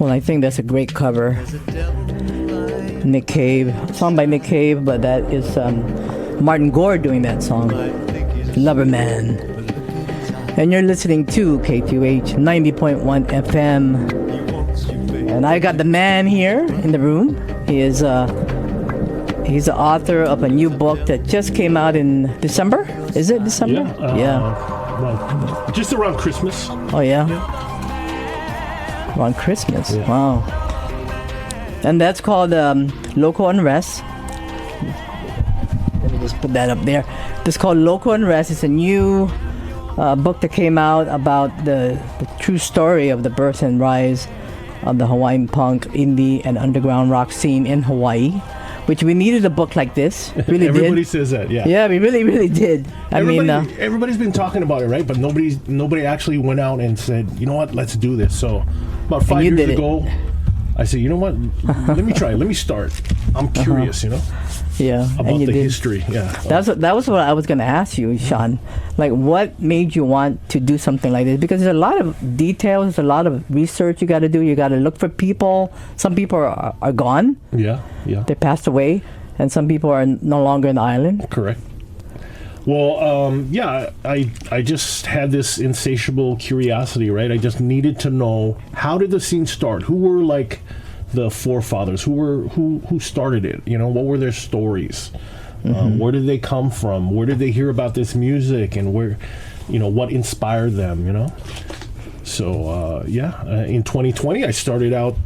Well, I think that's a great cover. Nick Cave, song by Nick Cave, but that is Martin Gore doing that song. Lover Man. And you're listening to KTUH 90.1 FM. And I got the man here in the room. He's the author of a new book that just came out in December. Is it December? Yeah. Well, just around Christmas. Oh, yeah. Around Christmas. Yeah. Wow. And that's called Local Unrest. Let me just put that up there. It's called Local Unrest. It's a new book that came out about the true story of the birth and rise of the Hawaiian punk, indie, and underground rock scene in Hawaii, which we needed a book like this. Really Everybody says that, yeah. Yeah, we really, really did. Everybody's been talking about it, right? But nobody actually went out and said, you know what, let's do this. So about 5 years ago, I said, you know what, let me try. Let me start. I'm curious, Yeah, about the history. Yeah, that was what I was going to ask you, Sean. Like, what made you want to do something like this? Because there's a lot of details, there's a lot of research you got to do. You got to look for people. Some people are gone. Yeah. They passed away, and some people are no longer in the island. Correct. Well, I just had this insatiable curiosity, right? I just needed to know, how did the scene start? Who were like the forefathers? Who started it? What were their stories? Where did they come from? Where did they hear about this music? And where, what inspired them? So, in 2020, I started out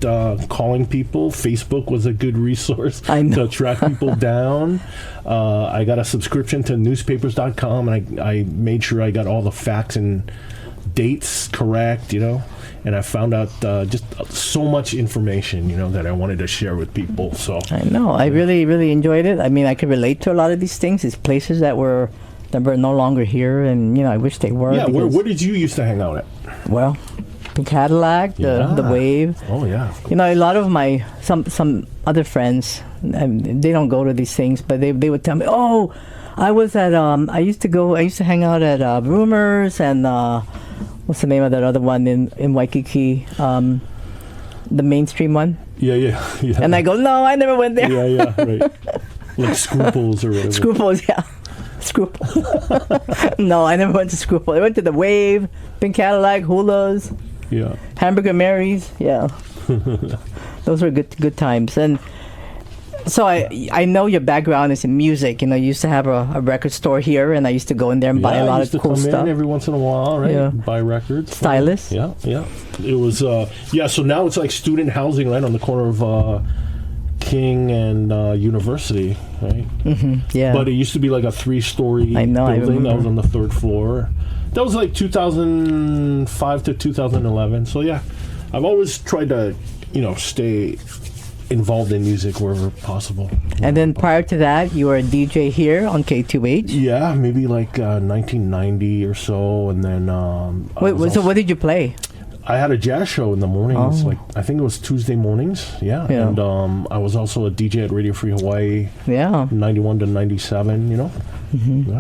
calling people. Facebook was a good resource to track people down. I got a subscription to newspapers.com, and I made sure I got all the facts and dates correct, and I found out just so much information, that I wanted to share with people. So I know. I really, really enjoyed it. I mean, I could relate to a lot of these things. These places that were no longer here, and I wish they were. Yeah, where did you used to hang out at? Well, the Cadillac, the Wave. Oh yeah. A lot of my some other friends, they don't go to these things, but they would tell me, oh, I was at I used to hang out at Rumors and what's the name of that other one in Waikiki, the mainstream one. Yeah. And I go, no, I never went there. Yeah, right. Like Scruples or whatever. Scruples, yeah. Scruples. No, I never went to Scruples. I went to the Wave, Pink Cadillac, Hula's, Hamburger Mary's. Yeah, those were good times. And so I know your background is in music. You used to have a record store here, and I used to go in there and buy a lot of cool stuff. In every once in a while, right? Yeah. Buy records. Stylist. Yeah. It was So now it's like student housing, right, on the corner of King and University, right? Mm-hmm, yeah. But it used to be like a 3-story building that was on the 3rd floor. That was like 2005 to 2011. So yeah, I've always tried to, stay involved in music wherever possible. And then prior to that, you were a DJ here on KTUH? Yeah, maybe like 1990 or so, and then... so what did you play? I had a jazz show in the mornings, I think it was Tuesday mornings, and I was also a DJ at Radio Free Hawaii, 91 to 97, Mm-hmm.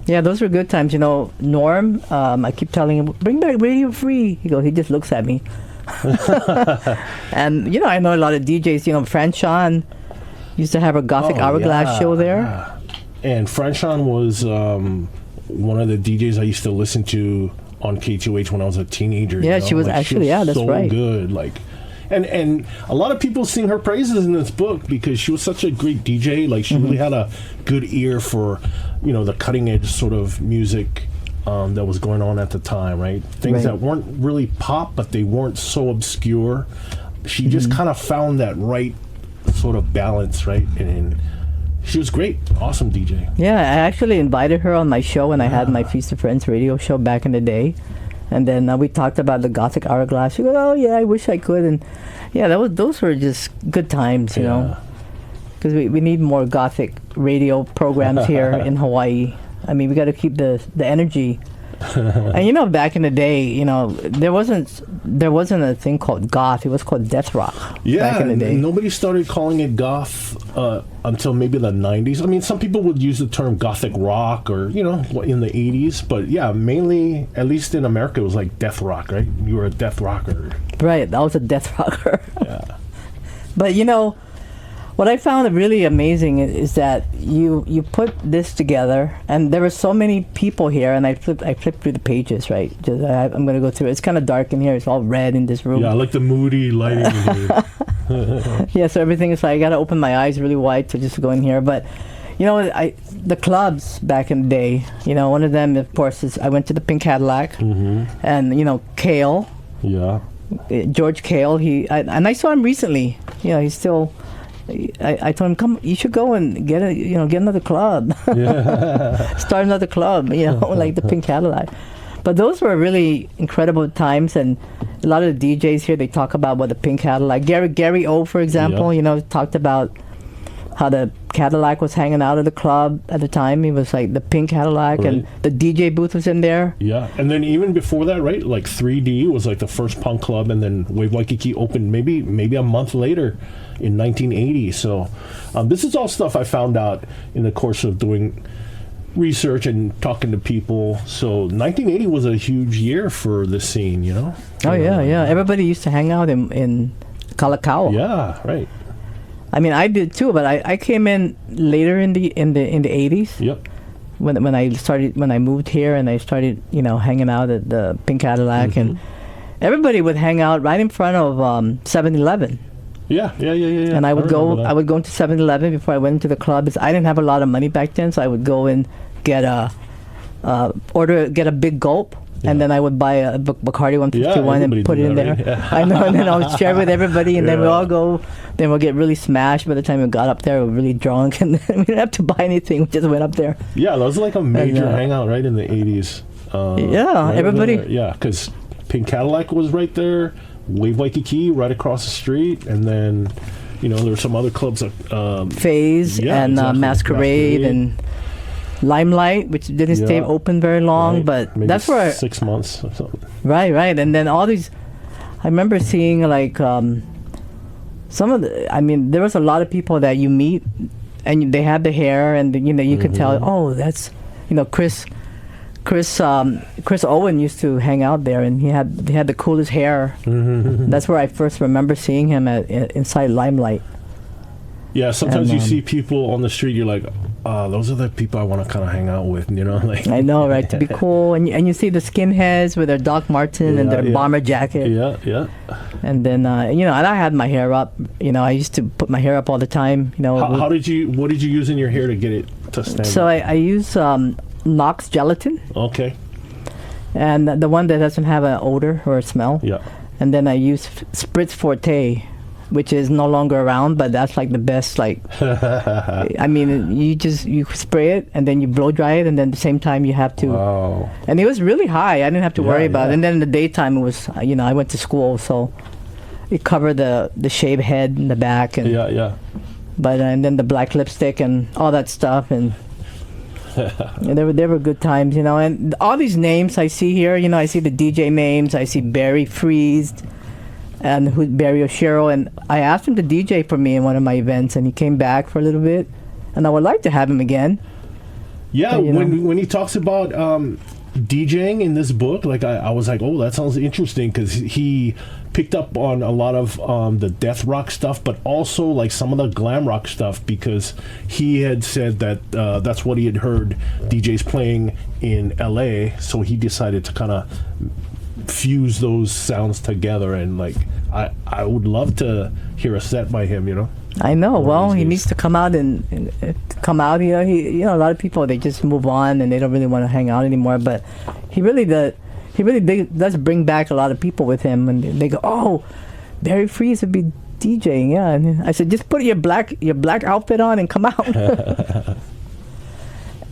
Yeah, those were good times. Norm, I keep telling him, bring back Radio Free. He just looks at me. And, I know a lot of DJs, Fran Shawn used to have a Gothic Hourglass show there. Yeah. And Fran Shawn was one of the DJs I used to listen to on KTUH when I was a teenager. Yeah, she was actually, that's so right. Good, and a lot of people sing her praises in this book because she was such a great DJ. She really had a good ear for, the cutting edge sort of music that was going on at the time, right? Things that weren't really pop, but they weren't so obscure. She just kind of found that right sort of balance, right? And she was great. Awesome DJ. Yeah, I actually invited her on my show when I had my Feast of Friends radio show back in the day. And then we talked about the Gothic Hourglass. She goes, oh, yeah, I wish I could. And, those were just good times, you know. Because we need more Gothic radio programs here in Hawaii. I mean, we got to keep the energy. And back in the day, there wasn't a thing called goth. It was called death rock. Yeah, back in the day. Nobody started calling it goth until maybe the 90s. I mean, some people would use the term gothic rock or in the 80s, but yeah, mainly, at least in America, it was like death rock, right? You were a death rocker. Right, that was a death rocker. Yeah. But you know, what I found really amazing is that you put this together, and there were so many people here, and I flipped through the pages, right? I'm going to go through it. It's kind of dark in here. It's all red in this room. Yeah, I like the moody lighting in here. Yeah, so everything is like, I got to open my eyes really wide to just go in here. But, you know, the clubs back in the day, you know, one of them, of course, is I went to the Pink Cadillac, and, you know, Cale. Yeah. George Cale, and I saw him recently. You know, he's still... I told him, come, you should go and get another club. Yeah. Start another club, you know, like the Pink Cadillac. But those were really incredible times, and a lot of the DJs here, they talk about what the Pink Cadillac. Gary O, for example, you know, talked about how the Cadillac was hanging out at the club at the time. It was like the Pink Cadillac, and the DJ booth was in there. Yeah, and then even before that, right? Like 3D was like the first punk club, and then Wave Waikiki opened maybe a month later in 1980. So this is all stuff I found out in the course of doing research and talking to people. So 1980 was a huge year for the scene, you know? Oh, yeah. Everybody used to hang out in Kalakaua. Yeah, right. I mean, I did too, but I came in later in the 80s. Yep. When I moved here and I started, you know, hanging out at the Pink Cadillac, and everybody would hang out right in front of 7-Eleven. Yeah. And I would go into 7-Eleven before I went into the clubs. I didn't have a lot of money back then, so I would go and get a big gulp. Yeah. And then I would buy a Bacardi 151 and put it in there. Right? Yeah. I know, and then I would share with everybody, and then we all go. Then we'll get really smashed. By the time we got up there, we were really drunk, and then we didn't have to buy anything. We just went up there. Yeah, that was like a major hangout, right, in the 80s. Right everybody. Yeah, because Pink Cadillac was right there, Wave Waikiki right across the street, and then, you know, there were some other clubs like Phase and Masquerade and Limelight, which didn't stay open very long, but maybe that's where 6 months or something. Right, and then all these. I remember seeing like some of the. I mean, there was a lot of people that you meet, and they had the hair, and you know you could tell. Oh, that's, you know, Chris Owen used to hang out there, and he had the coolest hair. That's where I first remember seeing him inside Limelight. Yeah, sometimes you see people on the street, you're like, those are the people I want to kind of hang out with, you know? Like, I know, right? To be cool. And you see the skinheads with their Doc Marten and their bomber jacket. Yeah. And then, you know, and I had my hair up. You know, I used to put my hair up all the time. You know. What did you use in your hair to get it to stand So up? I use Nox gelatin. Okay. And the one that doesn't have an odor or a smell. Yeah. And then I use Spritz Forte, which is no longer around, but that's like the best. Like, I mean, you spray it and then you blow dry it, and then at the same time you have to. Wow. And it was really high. I didn't have to worry about it. And then in the daytime it was, you know, I went to school, so it covered the shaved head in the back, and But and then the black lipstick and all that stuff, and there were good times, you know. And all these names I see here, you know, I see the DJ names. I see Barry Freeze and Barry Oshiro, and I asked him to DJ for me in one of my events, and he came back for a little bit, and I would like to have him again. Yeah, but, when he talks about DJing in this book, like I was like, oh, that sounds interesting, because he picked up on a lot of the death rock stuff, but also like some of the glam rock stuff, because he had said that that's what he had heard DJs playing in LA, so he decided to kind of fuse those sounds together, and like I would love to hear a set by him, you know. I know. Well, he needs to come out and come out. You know, a lot of people, they just move on and they don't really want to hang out anymore. But he really does bring back a lot of people with him, and they go, "Oh, Barry Freeze would be DJing." Yeah, and I said, just put your black outfit on and come out.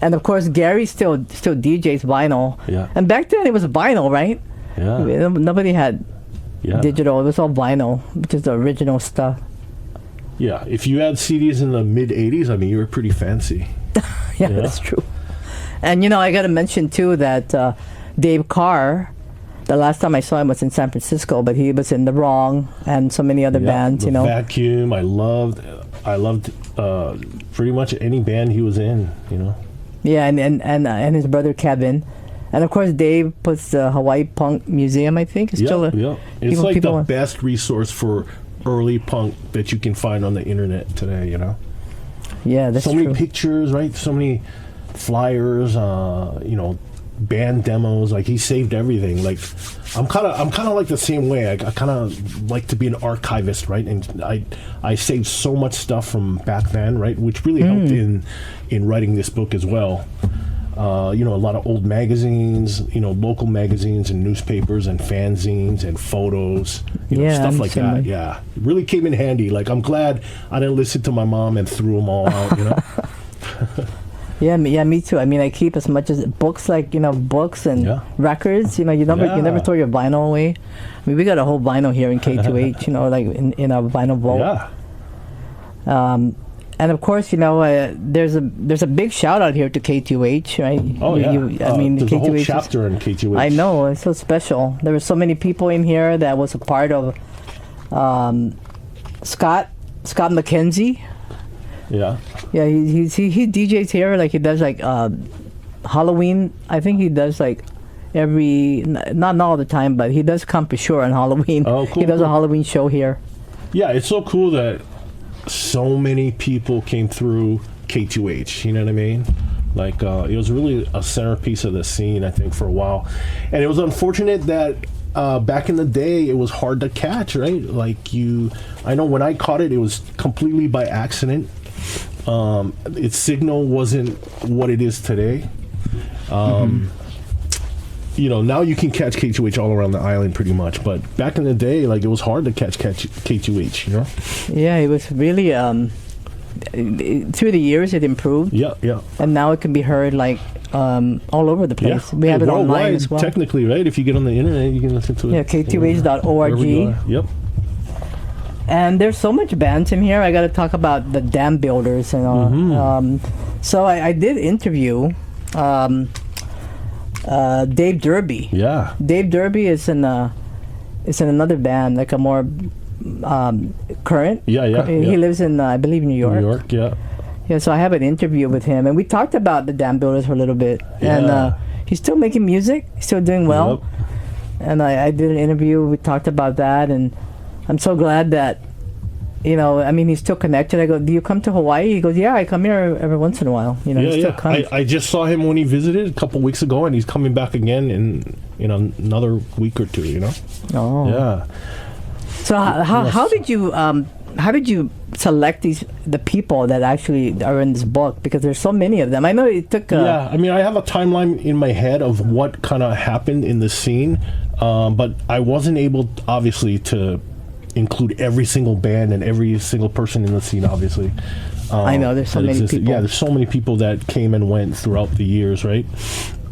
And of course, Gary still DJs vinyl. Yeah. And back then it was vinyl, right? Yeah. Nobody had digital. It was all vinyl, which is the original stuff. Yeah, if you had CDs in the mid-'80s, I mean, you were pretty fancy. Yeah, that's true. And, you know, I got to mention, too, that Dave Carr, the last time I saw him was in San Francisco, but he was in The Wrong and so many other bands, you know. Vacuum, I loved pretty much any band he was in, you know. Yeah, and his brother Kevin. And of course, Dave puts the Hawaii Punk Museum, I think. It's still It's like the best resource for early punk that you can find on the internet today, you know? Yeah, that's so true. many pictures, right? So many flyers, you know, band demos. Like, he saved everything. Like, I'm kind of like the same way. I kind of like to be an archivist, right? And I saved so much stuff from back then, right? Which really helped in writing this book as well. You know, a lot of old magazines, you know, local magazines and newspapers and fanzines and photos, you know, stuff like that. Yeah, it really came in handy. Like, I'm glad I didn't listen to my mom and threw them all out, you know? Yeah, me too. I mean, I keep as much as books, like, you know, books and records. You know, you never throw your vinyl away. I mean, we got a whole vinyl here in KTUH, you know, like in our vinyl vault. Yeah. And of course, you know, there's a big shout out here to KTUH, right? Oh I mean, there's KTUH a whole chapter in KTUH. I know, it's so special. There were so many people in here that was a part of Scott McKenzie. Yeah, he DJs here. Like, he does like Halloween. I think he does like not all the time, but he does come for sure on Halloween. Oh, cool. He does a Halloween show here. Yeah, it's so cool that so many people came through KTUH, you know what I mean? Like, it was really a centerpiece of the scene, I think, for a while. And it was unfortunate that back in the day, it was hard to catch, right? Like, I know when I caught it, it was completely by accident. Its signal wasn't what it is today. You know, now you can catch KTUH all around the island pretty much, but back in the day, like, it was hard to catch KTUH, you know? Yeah, it was really, through the years it improved. Yeah. And now it can be heard, like, all over the place. Yeah. We have it online as well. Technically, right? If you get on the internet, you can listen to it. Yeah, KTUH.org. Yep. And there's so much bands in here. I got to talk about the Dam Builders and all. So I did interview Dave Derby. Yeah. Dave Derby is in another band, like a more current. Yeah. He lives in, I believe, New York. New York, yeah. Yeah, so I have an interview with him, and we talked about the Dam Builders for a little bit. Yeah. And he's still making music. He's still doing well. Yep. And I did an interview. We talked about that, and I'm so glad that, you know, I mean, he's still connected. I go, do you come to Hawaii? He goes, yeah, I come here every once in a while. You know, he still comes. I just saw him when he visited a couple weeks ago, and he's coming back again in another week or two, you know? Oh. Yeah. So how did you select the people that actually are in this book? Because there's so many of them. I know it took... yeah, I mean, I have a timeline in my head of what kind of happened in the scene, but I wasn't able, obviously, to include every single band and every single person in the scene, obviously. I know, there's so many people. Yeah, there's so many people that came and went throughout the years, right?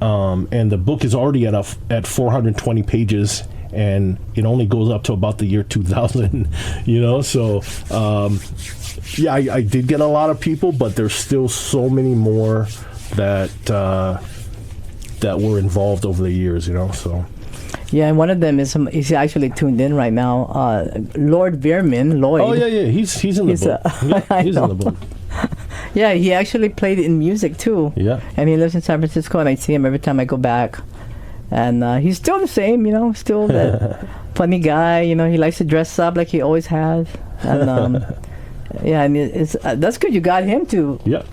And the book is already at 420 pages, and it only goes up to about the year 2000, you know? So, yeah, I did get a lot of people, but there's still so many more that were involved over the years, you know, so... Yeah, and one of them is he's actually tuned in right now. Lloyd. Oh yeah, he's in the book. Yeah, he's in the book. Yeah, he actually played in music too. Yeah, and he lives in San Francisco, and I see him every time I go back. And he's still the same, you know, still that funny guy. You know, he likes to dress up like he always has. And yeah, and it's that's good. You got him too. Yeah.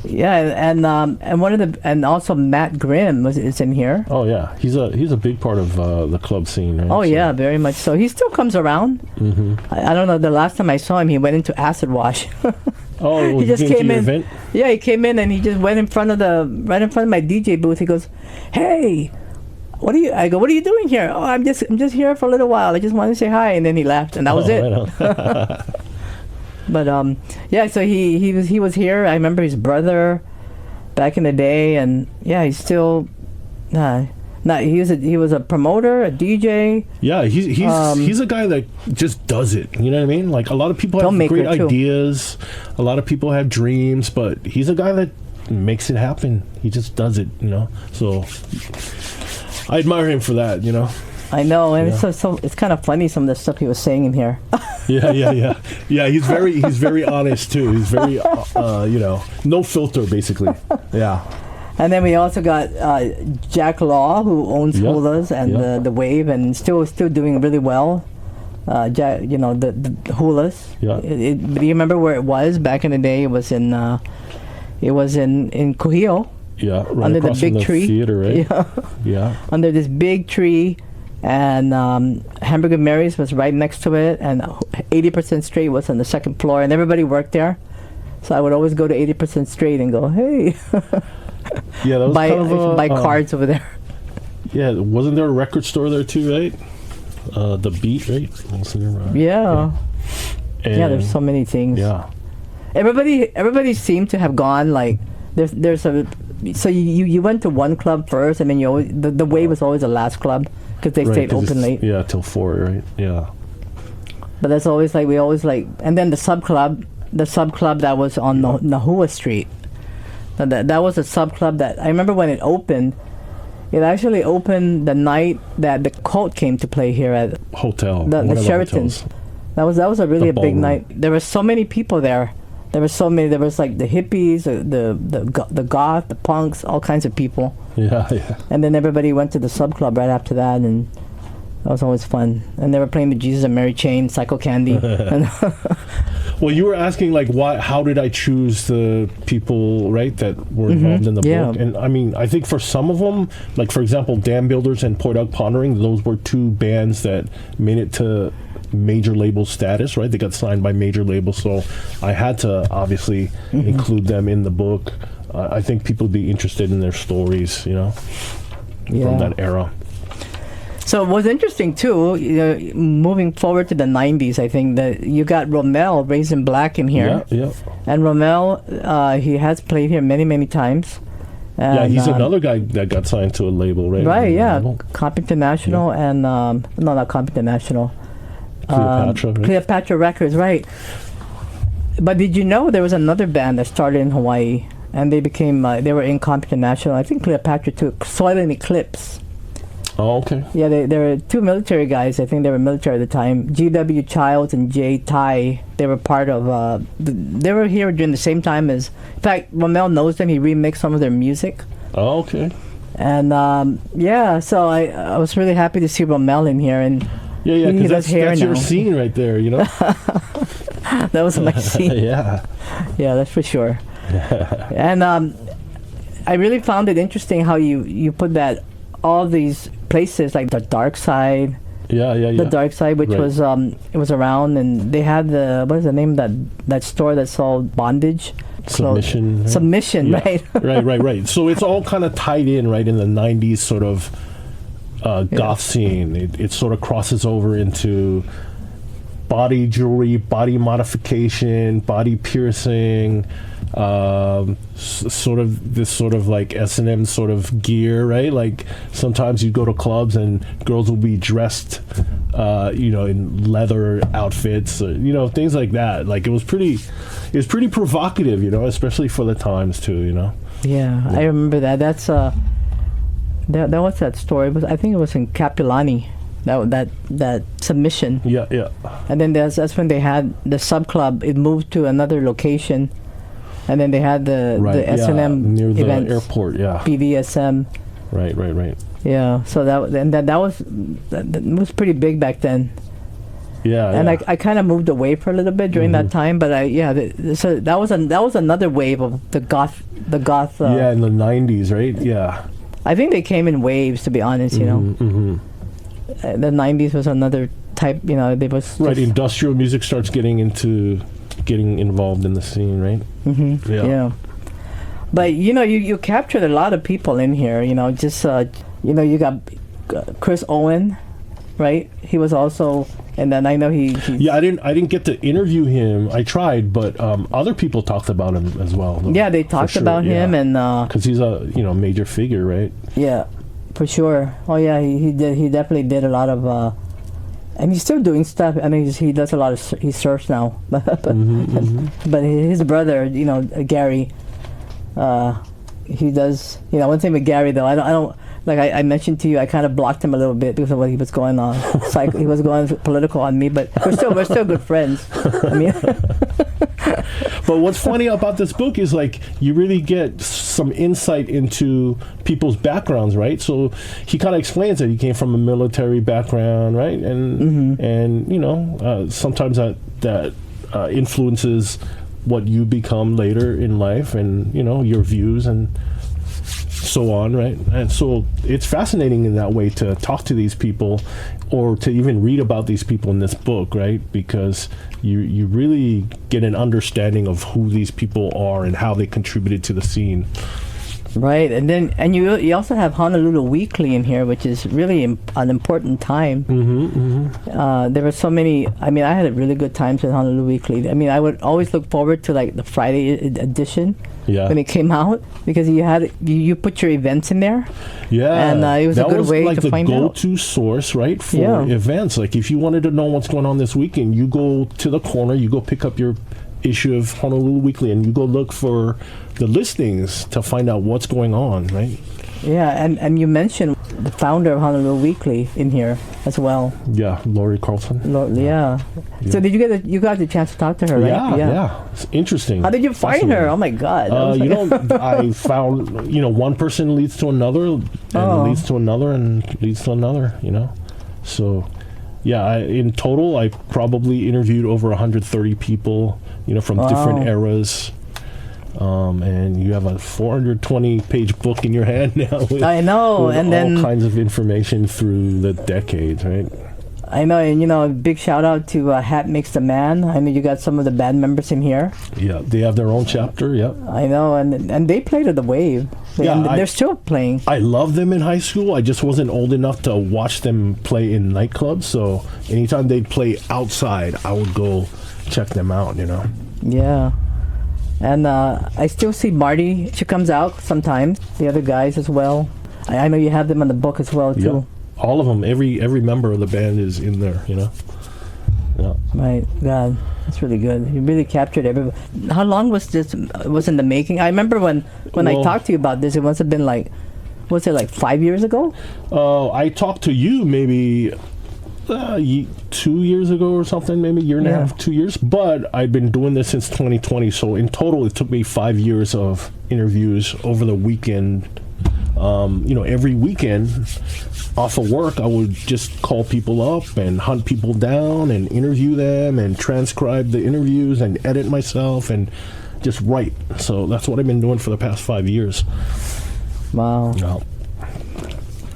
Yeah, and one of and also Matt Grimm is in here. Oh yeah, he's a big part of the club scene. Right? Oh yeah, very much so. He still comes around. I don't know. The last time I saw him, he went into acid wash. Oh, he just came in. Event? Yeah, he came in and he just went right in front of my DJ booth. He goes, "Hey, I go, what are you doing here? Oh, I'm just here for a little while. I just wanted to say hi." And then he left, and that was it. Right. But yeah, so he was here. I remember his brother back in the day, and yeah, he's still he was a promoter, a DJ. Yeah, he's a guy that just does it. You know what I mean? Like, a lot of people have great ideas, a lot of people have dreams, but he's a guy that makes it happen. He just does it, you know. So I admire him for that, you know. I know, and it's kind of funny, some of the stuff he was saying in here. Yeah. He's very honest too. He's very, you know, no filter basically. Yeah. And then we also got Jack Law, who owns Hulas and the Wave, and still doing really well. Jack, the Hulas. Yeah. But do you remember where it was back in the day? It was in Kuhio. Yeah, right under the across big from the tree. theater, right? Yeah. Under this big tree, and Hamburger Mary's was right next to it, and 80% Straight was on the second floor, and everybody worked there. So I would always go to 80% Straight and go, hey. Yeah, that was buy cards over there. Yeah, wasn't there a record store there too, right? The Beat, right? Yeah. Yeah, there's so many things. Yeah. Everybody seemed to have gone like there's a. So you went to one club first, and then you always the Wave was always the last club because they stayed open late. Yeah, till 4, right? Yeah. But that's always like we always like, and then the sub club that was on Nahua Street. That was a sub club that I remember when it opened. It actually opened the night that the Cult came to play here at the Sheraton. That was a really big night. There were so many people there. There were so many. There was like the hippies, the goth, the punks, all kinds of people. Yeah. And then everybody went to the sub club right after that, and that was always fun. And they were playing the Jesus and Mary Chain, Psycho Candy. Well, you were asking like how did I choose the people, right, that were involved in the book? And I mean, I think for some of them, like for example, Dam Builders and Port Dog Pondering, those were two bands that made it to major label status, right? They got signed by major labels, so I had to obviously include them in the book. I think people would be interested in their stories, from that era. So it was interesting too, moving forward to the 90s, I think that you got Romel, Raisin Black in here. Yeah. And Romel, he has played here many, many times. And, he's another guy that got signed to a label, right? Right, yeah. Comp International and, no, not Comp International. Cleopatra, right? Cleopatra Records, right. But did you know there was another band that started in Hawaii, and they became, they were in Comp International. I think Cleopatra took Soil and Eclipse. Oh, okay. Yeah, there were two military guys. I think they were military at the time. G.W. Childs and Jay Tai. They were part of. They were here during the same time as. In fact, Romel knows them. He remixed some of their music. Oh, okay. And so I was really happy to see Romel in here, and yeah, because that's your scene right there, That was my scene. Yeah, that's for sure. And I really found it interesting how you put that. All these places like the Dark Side, the Dark Side, which was it was around, and they had what is the name of that store that sold bondage, Submission, right? Submission, right? right. So it's all kind of tied in, right, in the '90s sort of goth scene. It sort of crosses over into body jewelry, body modification, body piercing. Sort of like S&M sort of gear, right? Like sometimes you go to clubs and girls will be dressed, in leather outfits, things like that. Like it was pretty provocative, especially for the times too, Yeah, I remember that. That's that was that story. I think it was in Capilani. That Submission. Yeah. And then that's when they had the sub club. It moved to another location. And then they had the S&M near the events, airport, BDSM. Right. Yeah, so that was pretty big back then. Yeah. And I kind of moved away for a little bit during that time, but so that was another wave of the goth. Yeah, in the '90s, right? Yeah. I think they came in waves, to be honest. The '90s was another type. They was right. Industrial music starts getting involved in the scene, right? Yeah. But you captured a lot of people in here. You got Chris Owen, right? He was also, and then I know he. Yeah, I didn't get to interview him. I tried, but other people talked about him as well. Though, yeah, they talked about him, and because he's a major figure, right? Yeah, for sure. Oh yeah, he did. He definitely did a lot of. And he's still doing stuff. I mean, he does a lot of. He surfs now, but his brother, Gary, he does. One thing with Gary though, I don't like. I mentioned to you, I kind of blocked him a little bit because of what he was going on. He was going political on me, but we're still good friends. I mean, But what's funny about this book is like you really get some insight into people's backgrounds, right? So he kind of explains that he came from a military background, right? And you know, sometimes that influences what you become later in life, and you know, your views and so on, right? And so it's fascinating in that way to talk to these people, or to even read about these people in this book, right? Because you really get an understanding of who these people are and how they contributed to the scene. Right, and you also have Honolulu Weekly in here, which is really an important time. There were so many. I mean, I had really good times with Honolulu Weekly. I mean, I would always look forward to like the Friday edition when it came out, because you put your events in there. Yeah, and it was a good way like to find out. That was like the go-to source, right, for events. Like if you wanted to know what's going on this weekend, you go to the corner, you go pick up your issue of Honolulu Weekly, and you go look for the listings to find out what's going on, right? Yeah, and you mentioned the founder of Honolulu Weekly in here as well. Yeah, Lori Carlson. Yeah. So did you got the chance to talk to her, right? Yeah. It's interesting. How did you find her? Oh my God. You know, I found, you know, one person leads to another, and leads to another, and leads to another, you know? So, yeah, in total, I probably interviewed over 130 people, you know, from different eras. And you have a 420-page book in your hand now. I know, and all then kinds of information through the decades, right? I know, and you know, big shout out to Hat Makes the Man. I mean, you got some of the band members in here. Yeah, they have their own chapter. Yeah, I know, and they played at the Wave. They're still playing. I loved them in high school. I just wasn't old enough to watch them play in nightclubs. So anytime they'd play outside, I would go check them out. You know. Yeah. And I still see Marty. She comes out sometimes. The other guys as well. I know you have them on the book as well too. Yeah. All of them. Every member of the band is in there. You know. Yeah. Right. God, that's really good. You really captured everybody. How long was this? Was in the making? I remember when I talked to you about this. It must have been like, was it like 5 years ago? I talked to you maybe 2 years ago or something, maybe a year and a half, 2 years. But I've been doing this since 2020, so in total it took me 5 years of interviews over the weekend. You know, every weekend off of work, I would just call people up and hunt people down and interview them and transcribe the interviews and edit myself and just write. So that's what I've been doing for the past 5 years. Wow. Yeah.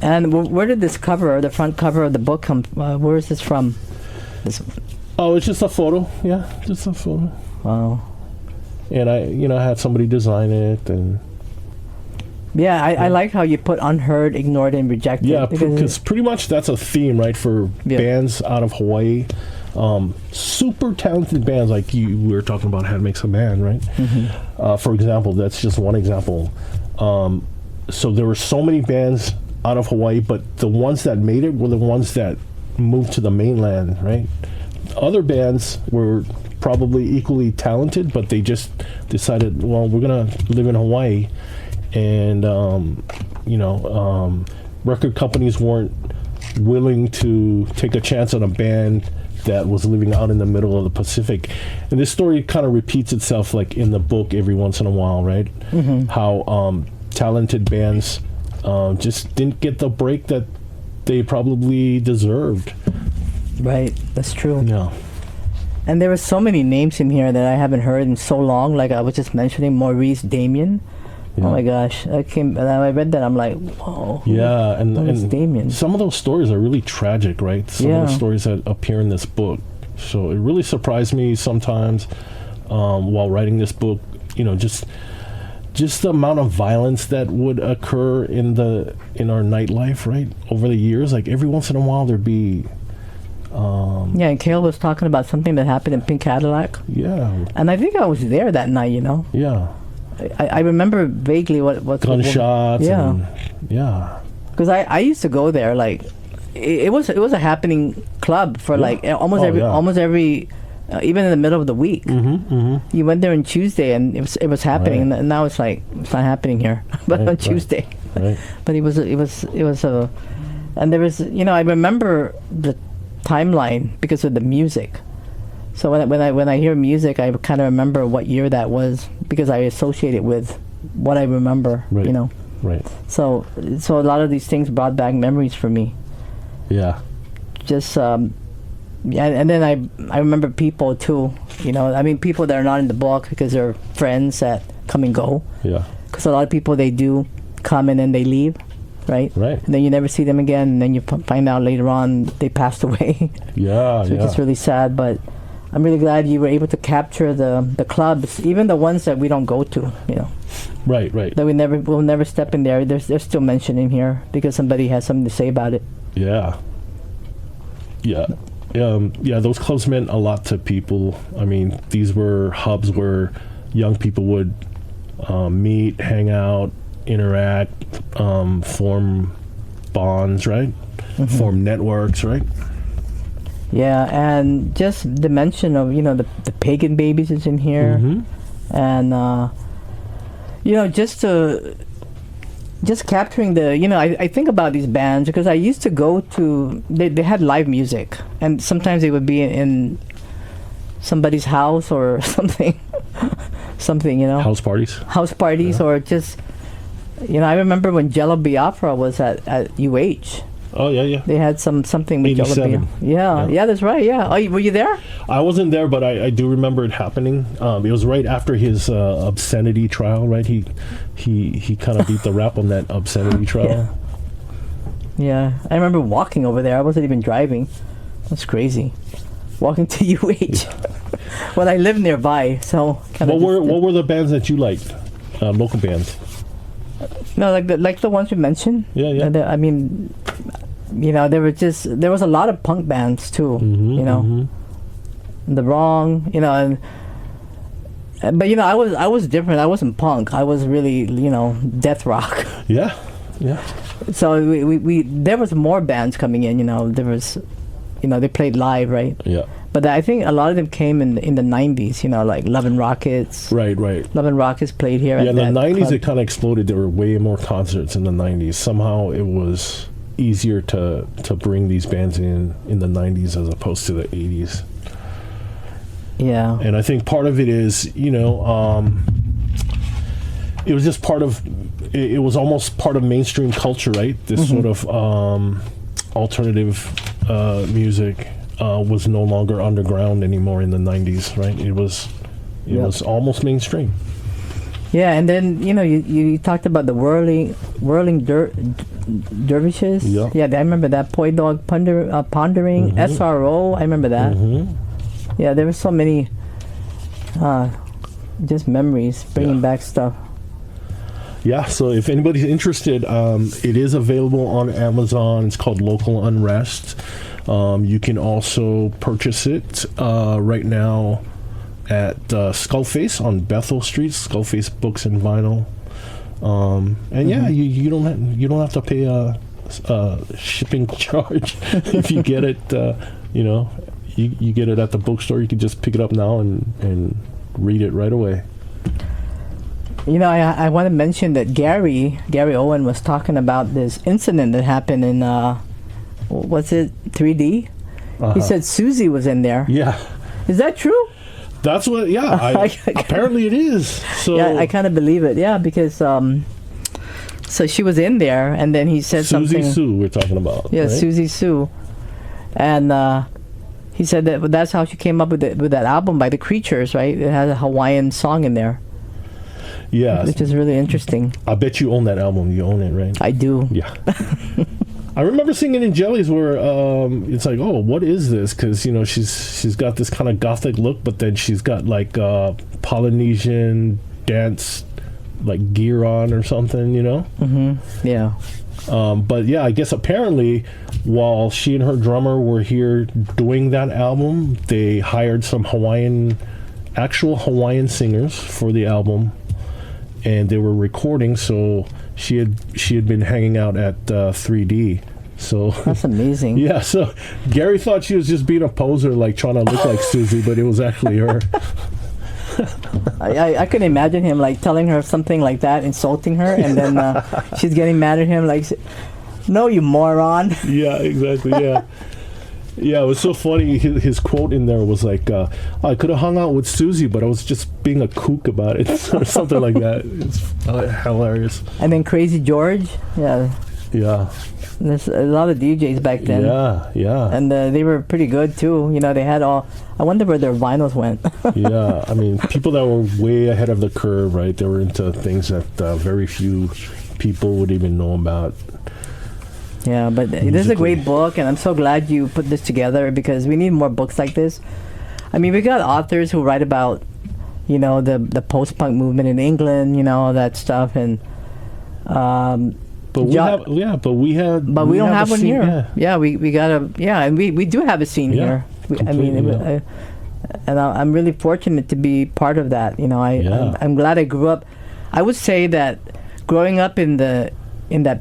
And where did this cover, the front cover of the book, come? Where is this from? Oh, it's just a photo. Yeah, just a photo. Wow. And I had somebody design it, and yeah, I like how you put unheard, ignored, and rejected. Yeah, because pretty much that's a theme, right, for bands out of Hawaii. Super talented bands, like we were talking about Hat Makes a Man, right? Mm-hmm. For example, that's just one example. So there were so many bands out of Hawaii, but the ones that made it were the ones that moved to the mainland, right? Other bands were probably equally talented, but they just decided, well, we're gonna live in Hawaii, and record companies weren't willing to take a chance on a band that was living out in the middle of the Pacific. And this story kind of repeats itself, like in the book, every once in a while, right? Mm-hmm. How talented bands just didn't get the break that they probably deserved. Right, that's true. Yeah. And there were so many names in here that I haven't heard in so long. Like I was just mentioning Maurice Damien. Yeah. Oh my gosh, I read that, I'm like, whoa. Yeah, and Damien. Some of those stories are really tragic, right? Some of the stories that appear in this book. So it really surprised me sometimes while writing this book. Just the amount of violence that would occur in our nightlife, right? Over the years, like every once in a while there'd be. And Kale was talking about something that happened in Pink Cadillac. Yeah. And I think I was there that night. Yeah. I remember vaguely what gunshots. Yeah. Because I used to go there. Like it was a happening club for like almost every. Even in the middle of the week, you went there on Tuesday, and it was happening, and now it's like it's not happening here, but on Tuesday. Right. But it was a, and there was I remember the timeline because of the music. So when I hear music, I kind of remember what year that was because I associate it with what I remember. Right. You know. Right. So a lot of these things brought back memories for me. Yeah. Just yeah, and then I remember people too. You know, I mean people that are not in the book because they're friends that come and go. Yeah. Because a lot of people, they do come and then they leave, right? Right. And then you never see them again, and then you find out later on they passed away. Yeah. So it's really sad, but I'm really glad you were able to capture the clubs, even the ones that we don't go to, you know. Right. Right. That we'll never step in there. They're still mentioned in here because somebody has something to say about it. Yeah. Yeah. Yeah, those clubs meant a lot to people. I mean, these were hubs where young people would meet, hang out, interact, form bonds, right? Mm-hmm. Form networks, right? Yeah, and just the mention of, you know, the pagan babies is in here. Mm-hmm. And, you know, just capturing the, you know, I think about these bands because I used to go to, they had live music, and sometimes they would be in somebody's house or something, you know. House parties, yeah. Or just, you know, I remember when Jello Biafra was at UH. Oh, yeah. They had something with Jello Biafra. Yeah, that's right, yeah. Oh, were you there? I wasn't there, but I do remember it happening. It was right after his obscenity trial, right? He kind of beat the rap on that obscenity trial. Yeah, I remember walking over there. I wasn't even driving. That's crazy. Walking to UH. Well, I live nearby, so kind of. What were the bands that you liked? Local bands? No, like the ones you mentioned. Yeah. I mean, you know, there was a lot of punk bands too. Mm-hmm, you know, mm-hmm. The Wrong. You know, but you know, I was different. I wasn't punk. I was really, you know, death rock. Yeah. So we there was more bands coming in. You know, there was, you know, they played live, right? Yeah. But I think a lot of them came in the 90s, you know, like Love and Rockets. Right. Love and Rockets played here. Yeah, in the 90s club. It kind of exploded. There were way more concerts in the 90s. Somehow it was easier to bring these bands in the 90s as opposed to the 80s. Yeah. And I think part of it is, you know, it was just part of, it was almost part of mainstream culture, right? This sort of alternative music. Was no longer underground anymore in the 90s, right? It was almost mainstream. Yeah, and then, you know, you talked about the whirling dervishes. Yeah, I remember that. Poi Dog Pondering, SRO, I remember that. Mm-hmm. Yeah, there were so many just memories, bringing back stuff. Yeah, so if anybody's interested, it is available on Amazon. It's called Local Unrest. You can also purchase it right now at Skullface on Bethel Street, Skullface Books and Vinyl. And yeah, you don't have to pay a shipping charge if you get it. You know, you get it at the bookstore. You can just pick it up now and read it right away. You know, I want to mention that Gary Owen was talking about this incident that happened in what's it, 3D? Uh-huh. He said Susie was in there. Yeah. Is that true? That's what, apparently it is. So yeah, I kind of believe it, yeah, because so she was in there, and then he said something. Susie Sue we're talking about. Yeah, right? Susie Sue. And he said that's how she came up with that album by The Creatures, right? It has a Hawaiian song in there. Yeah. Which is really interesting. I bet you own that album. You own it, right? I do. Yeah. I remember singing in Jellies where it's like, oh, what is this? Because, you know, she's got this kind of gothic look, but then she's got like Polynesian dance like gear on or something, you know? Mm-hmm. Yeah. But yeah, I guess apparently while she and her drummer were here doing that album, they hired some actual Hawaiian singers for the album, and they were recording, so she had been hanging out at 3D. So that's amazing. Yeah, so Gary thought she was just being a poser, like trying to look like Susie, but it was actually her. I can imagine him like telling her something like that, insulting her, and then she's getting mad at him like, "No, you moron." Yeah, exactly. Yeah. Yeah, it was so funny. His quote in there was like, "I could have hung out with Susie, but I was just being a kook about it," or something like that. It's hilarious. And then Crazy George, yeah. Yeah. There's a lot of DJs back then. Yeah, yeah. And they were pretty good too. You know, they had all. I wonder where their vinyls went. Yeah, I mean, people that were way ahead of the curve, right? They were into things that very few people would even know about. Yeah, but this is a great book, and I'm so glad you put this together because we need more books like this. I mean, we got authors who write about, you know, the post-punk movement in England, you know, all that stuff, and but we don't have one here. Yeah, we gotta, and we do have a scene here. I mean, I'm really fortunate to be part of that. You know, I'm glad I grew up. I would say that growing up in that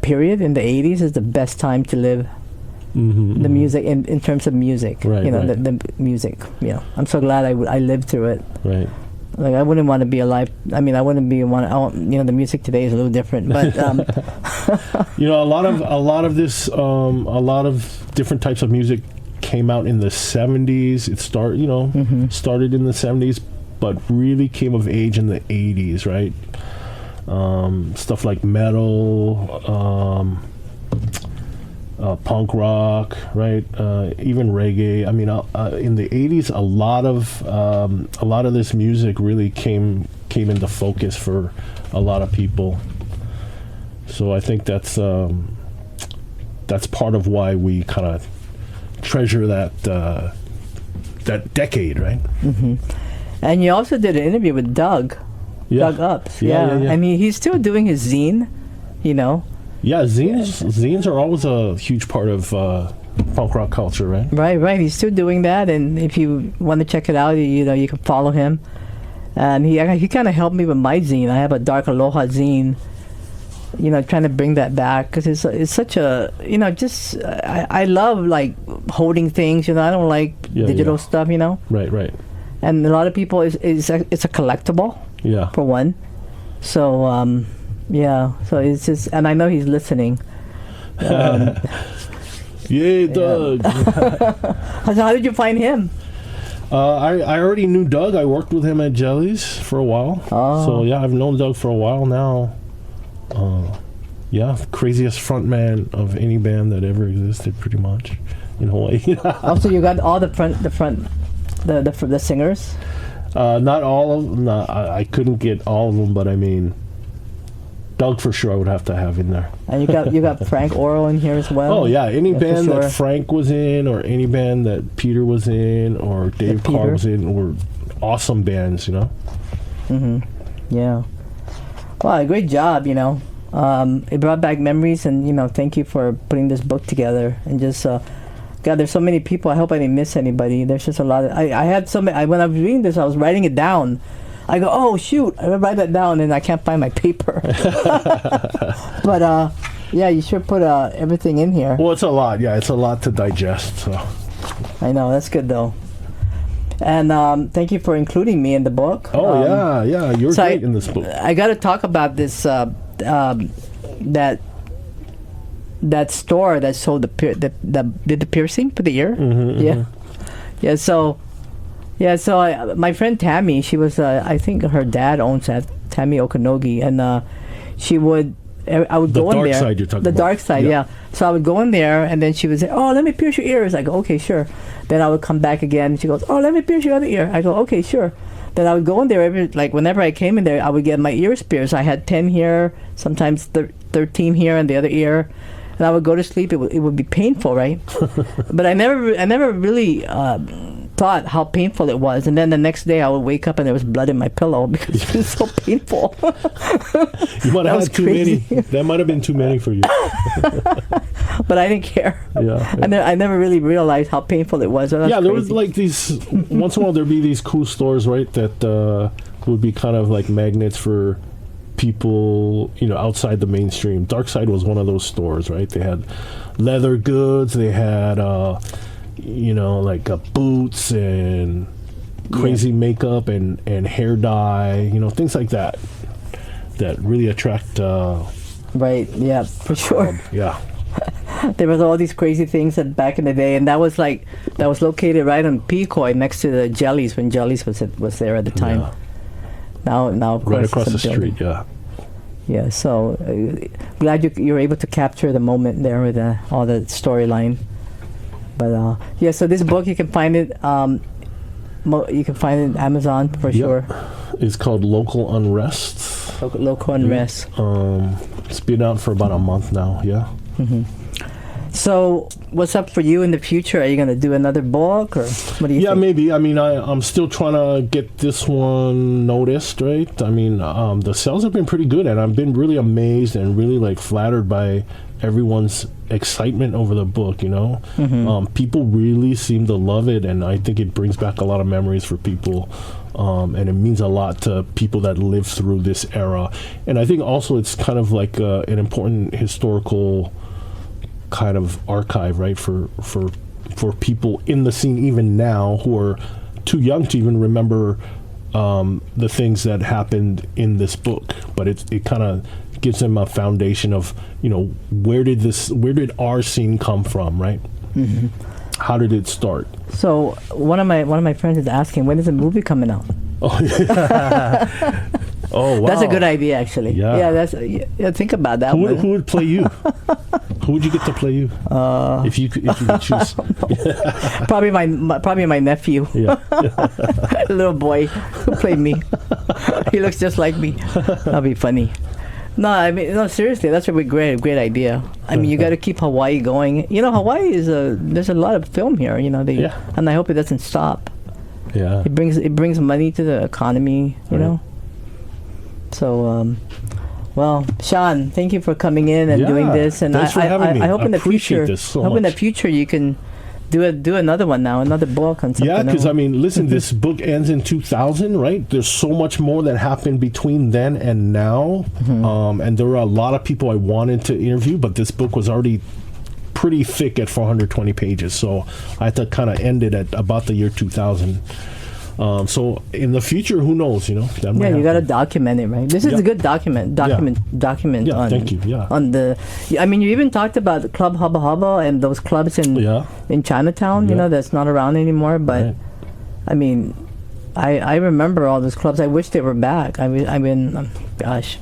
period in the 80s is the best time to live the music in terms of music. Right, you know, the music. You know, I'm so glad I lived through it. Right. Like I wouldn't want to be alive. I mean, I wouldn't be one. You know, the music today is a little different, but you know, a lot of different types of music came out in the 70s. It started in the 70s, but really came of age in the 80s, right? Stuff like metal, punk rock, right? Even reggae. I mean, in the 80s, a lot of this music really came into focus for a lot of people. So I think that's part of why we kind of treasure that decade, right? Mm-hmm. And you also did an interview with Doug. Yeah. Doug Ups. Yeah. I mean, he's still doing his zine, you know. Yeah, zines are always a huge part of punk rock culture, right? Right. He's still doing that, and if you want to check it out, you know, you can follow him. And he kind of helped me with my zine. I have a Dark Aloha zine, you know, trying to bring that back because it's such a, you know, just I love like holding things. You know, I don't like digital stuff. You know. Right. And a lot of people it's a collectible. Yeah. For one, so so it's just, and I know he's listening. Yay, Doug! So how did you find him? I already knew Doug. I worked with him at Jellies for a while. Oh. So yeah, I've known Doug for a while now. Craziest frontman of any band that ever existed, pretty much, in Hawaii. Also, you got all the singers. Not all of them. I couldn't get all of them, but I mean, Doug for sure I would have to have in there. And you got Frank Oral in here as well. Oh yeah, any band that Frank was in, or any band that Peter was in, or Dave Carr was in, were awesome bands, you know. Yeah. Well, great job, you know. It brought back memories, and you know, thank you for putting this book together. And just God, there's so many people. I hope I didn't miss anybody. There's just a lot of. I had so many. When I was reading this, I was writing it down. I go, oh shoot, I write that down, and I can't find my paper. But yeah, you should put everything in here. Well, it's a lot. Yeah, it's a lot to digest. So. I know, that's good though. And thank you for including me in the book. Oh yeah, you're great in this book. I got to talk about this that store that sold did the piercing for the ear. So my friend Tammy, she was I think her dad owns that, Tammy Okanogi, and I would go in there. The dark side you're talking about. The dark side, yeah. So I would go in there, and then she would say, "Oh, let me pierce your ears." I go, "Okay, sure." Then I would come back again, and she goes, "Oh, let me pierce your other ear." I go, "Okay, sure." Then I would go in there whenever I came in there, I would get my ears pierced. I had 10 here, sometimes 13 here, and the other ear. And I would go to sleep. It would be painful, right? But I never really thought how painful it was. And then the next day I would wake up and there was blood in my pillow because it was so painful. You might have had too many. That might have been too many for you. But I didn't care. Yeah. I never really realized how painful it was. Yeah, there was like these. Once in a while there'd be these cool stores, right? That would be kind of like magnets for people, you know, outside the mainstream. Dark Side was one of those stores, right? They had leather goods. They had, you know, like boots and crazy makeup and hair dye, you know, things like that really attract. Right. Yeah, for sure. Yeah. There was all these crazy things that back in the day, and that was located right on Pecoy next to the Jellies when Jellies was there at the time. Yeah. Now of course Right across it's the a building. street, yeah. Yeah, so glad you were able to capture the moment there with all the storyline. But yeah, so this book you can find it. You can find it on Amazon for sure. It's called Local Unrest. Local Unrest. It's been out for about a month now. Yeah. Mm-hmm. So, what's up for you in the future? Are you going to do another book, or what do you think? Yeah, maybe. I mean, I'm still trying to get this one noticed, right? I mean, the sales have been pretty good, and I've been really amazed and really like flattered by everyone's excitement over the book. You know, people really seem to love it, and I think it brings back a lot of memories for people. And it means a lot to people that lived through this era. And I think also it's kind of like an important historical kind of archive, right, for people in the scene even now who are too young to even remember the things that happened in this book. But it kind of gives them a foundation of, you know, where did our scene come from, right? Mm-hmm. How did it start? So one of my friends is asking, when is the movie coming out? Oh, yeah. Oh, wow. That's a good idea, actually. Yeah. Think about that. Who would play you? Who would you get to play you? If you could choose. Probably my nephew. Yeah. Little boy who played me. He looks just like me. That'll be funny. No, I mean, no, seriously, that's a great idea. I mean, you got to keep Hawaii going. You know, Hawaii there's a lot of film here. You know, and I hope it doesn't stop. Yeah. It brings money to the economy. You know. So, well, Sean, thank you for coming in and doing this. And thanks for having me. I hope in the future, in the future you can do another one now, another book on something. Yeah, because else. I mean, listen, this book ends in 2000, right? There's so much more that happened between then and now, and there were a lot of people I wanted to interview, but this book was already pretty thick at 420 pages, so I had to kind of end it at about the year 2000. So in the future, who knows? You know. You got to document it, right? This is a good document. Yeah, thank you. Yeah. On I mean, you even talked about Club Hubba Hubba and those clubs in Chinatown. You know, that's not around anymore. But I mean, I remember all those clubs. I wish they were back. I mean, gosh.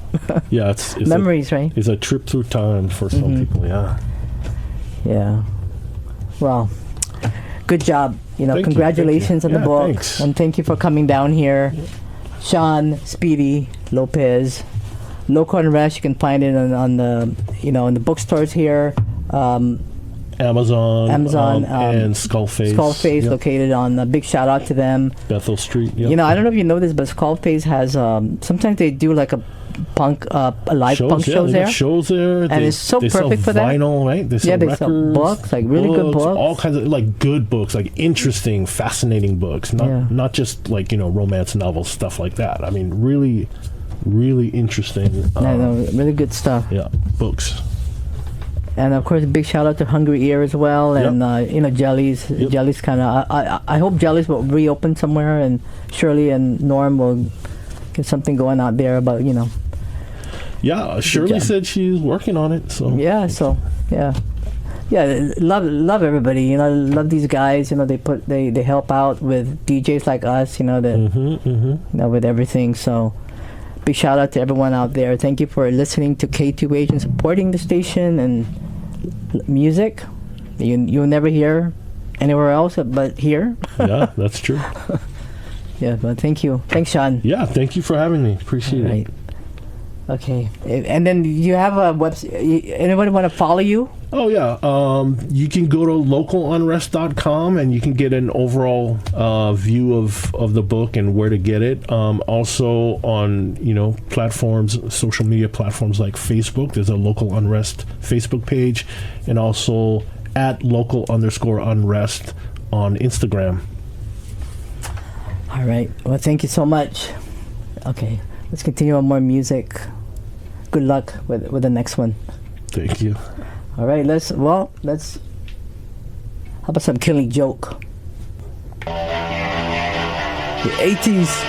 Yeah, it's memories, right? It's a trip through time for some people. Yeah. Yeah. Well, good job. You know, thank congratulations you. on the book. Thanks. And thank you for coming down here. SHAWN, SPEEDY, Lopez. Local Unrest, you can find it on the, in the bookstores here. Amazon, and Skullface, located on, a big shout out to them. Bethel Street. Yep. You know, I don't know if you know this, but Skullface has, sometimes they do like a live punk shows there. Shows there, and it's so perfect for that. Vinyl, right? They sell records, sell books, like really good books, all kinds of like good books, like interesting, fascinating books, not just like romance novels, stuff like that. I mean, really, really interesting. I know, really good stuff. Yeah, books. And of course, a big shout out to Hungry Ear as well, and Jellies. Yep. Jellies kind of. I hope Jellies will reopen somewhere, and Shirley and Norm will get something going out there about Yeah, Shirley said she's working on it. So love everybody. You know, love these guys. You know, they help out with DJs like us. You know that with everything. So big shout out to everyone out there. Thank you for listening to KTUH and supporting the station and music. You'll never hear anywhere else but here. Yeah, that's true. Yeah, but thank you. Thanks, Sean. Yeah, thank you for having me. Appreciate it. Okay. And then you have a website. Anybody want to follow you? Oh, yeah. You can go to localunrest.com and you can get an overall view of the book and where to get it. Also on, platforms, social media platforms like Facebook. There's a Local Unrest Facebook page, and also at local_unrest on Instagram. All right. Well, thank you so much. Okay. Let's continue on more music. Good luck with the next one. Thank you. All right, let's how about some Killing Joke? The 80s.